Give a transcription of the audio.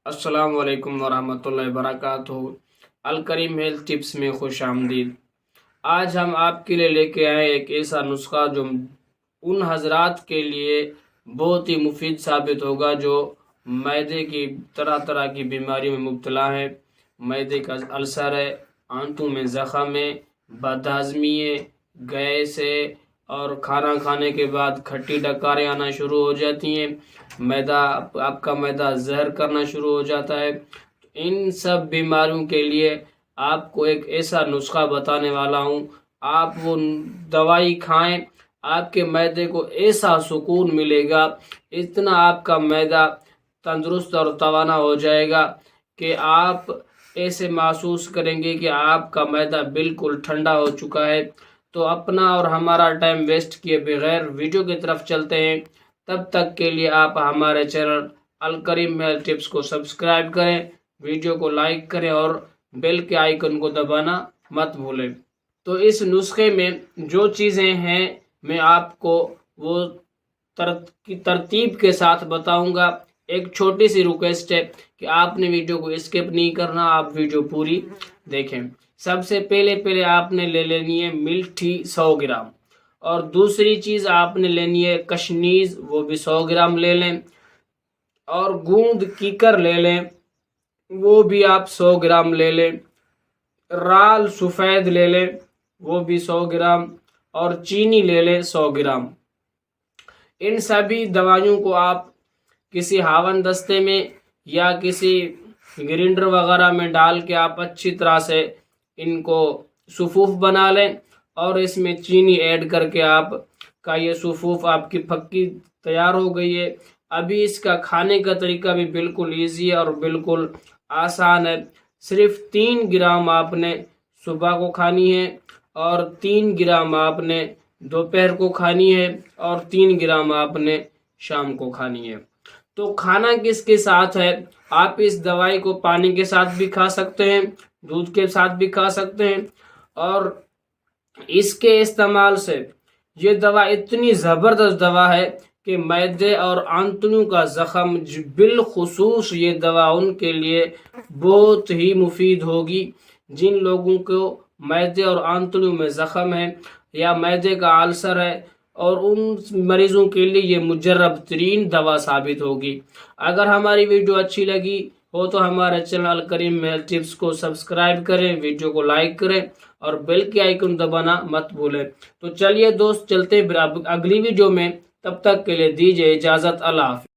السلام علیکم ورحمۃ اللہ وبرکاتہ۔ الکریم ہیلتھ ٹپس میں خوش آمدید۔ آج ہم آپ کے لیے لے کے آئے ایک ایسا نسخہ جو ان حضرات کے لیے بہت ہی مفید ثابت ہوگا جو معدے کی طرح طرح کی بیماریوں میں مبتلا ہیں۔ معدے کا السر ہے، آنتوں میں زخم ہے، بد ہضمی ہے، گیس ہے، اور کھانا کھانے کے بعد کھٹی ڈکاریں آنا شروع ہو جاتی ہیں، آپ کا معدہ زہر کرنا شروع ہو جاتا ہے۔ ان سب بیماریوں کے لیے آپ کو ایک ایسا نسخہ بتانے والا ہوں، آپ وہ دوائی کھائیں، آپ کے معدے کو ایسا سکون ملے گا، اتنا آپ کا معدہ تندرست اور توانا ہو جائے گا کہ آپ ایسے محسوس کریں گے کہ آپ کا معدہ بالکل ٹھنڈا ہو چکا ہے۔ تو اپنا اور ہمارا ٹائم ویسٹ کیے بغیر ویڈیو کی طرف چلتے ہیں۔ تب تک کے لیے آپ ہمارے چینل الکریم ہیلتھ ٹپس کو سبسکرائب کریں، ویڈیو کو لائک کریں اور بیل کے آئیکن کو دبانا مت بھولیں۔ تو اس نسخے میں جو چیزیں ہیں میں آپ کو وہ ترتیب کے ساتھ بتاؤں گا۔ ایک چھوٹی سی ریکویسٹ ہے کہ آپ نے ویڈیو کو اسکپ نہیں کرنا، آپ ویڈیو پوری دیکھیں۔ سب سے پہلے آپ نے لے لینی ہے ملٹھی 100 گرام، اور دوسری چیز آپ نے لینی ہے کشنیز، وہ بھی 100 گرام لے لیں، اور گوند کیکر لے لیں، وہ بھی آپ 100 گرام لے لیں، رال سفید لے لیں، وہ بھی 100 گرام، اور چینی لے لیں 100 گرام۔ ان سبھی دوائیوں کو آپ کسی ہاون دستے میں یا کسی گرینڈر وغیرہ میں ڈال کے آپ اچھی طرح سے ان کو صفوف بنا لیں، اور اس میں چینی ایڈ کر کے آپ کا یہ صفوف آپ کی پھکی تیار ہو گئی ہے۔ ابھی اس کا کھانے کا طریقہ بھی بالکل ایزی ہے اور بالکل آسان ہے۔ صرف 3 گرام آپ نے صبح کو کھانی ہے، اور 3 گرام آپ نے دوپہر کو کھانی ہے، اور 3 گرام آپ نے شام کو کھانی ہے۔ تو کھانا کس کے ساتھ ہے؟ آپ اس دوائی کو پانی کے ساتھ بھی کھا سکتے ہیں، دودھ کے ساتھ بھی کھا سکتے ہیں، اور اس کے استعمال سے یہ دوا اتنی زبردست دوا ہے کہ معدے اور آنتڑیوں کا زخم بالخصوص یہ دوا ان کے لیے بہت ہی مفید ہوگی جن لوگوں کو معدے اور آنتڑیوں میں زخم ہے یا معدے کا السر ہے، اور ان مریضوں کے لیے یہ مجرب ترین دوا ثابت ہوگی۔ اگر ہماری ویڈیو اچھی لگی ہو تو ہمارے چینل الکریم ہیلتھ ٹپس کو سبسکرائب کریں، ویڈیو کو لائک کریں اور بیل کے آئیکن دبانا مت بھولیں۔ تو چلیے دوست، چلتے اگلی ویڈیو میں، تب تک کے لیے دیجیے اجازت، اللہ حافظ۔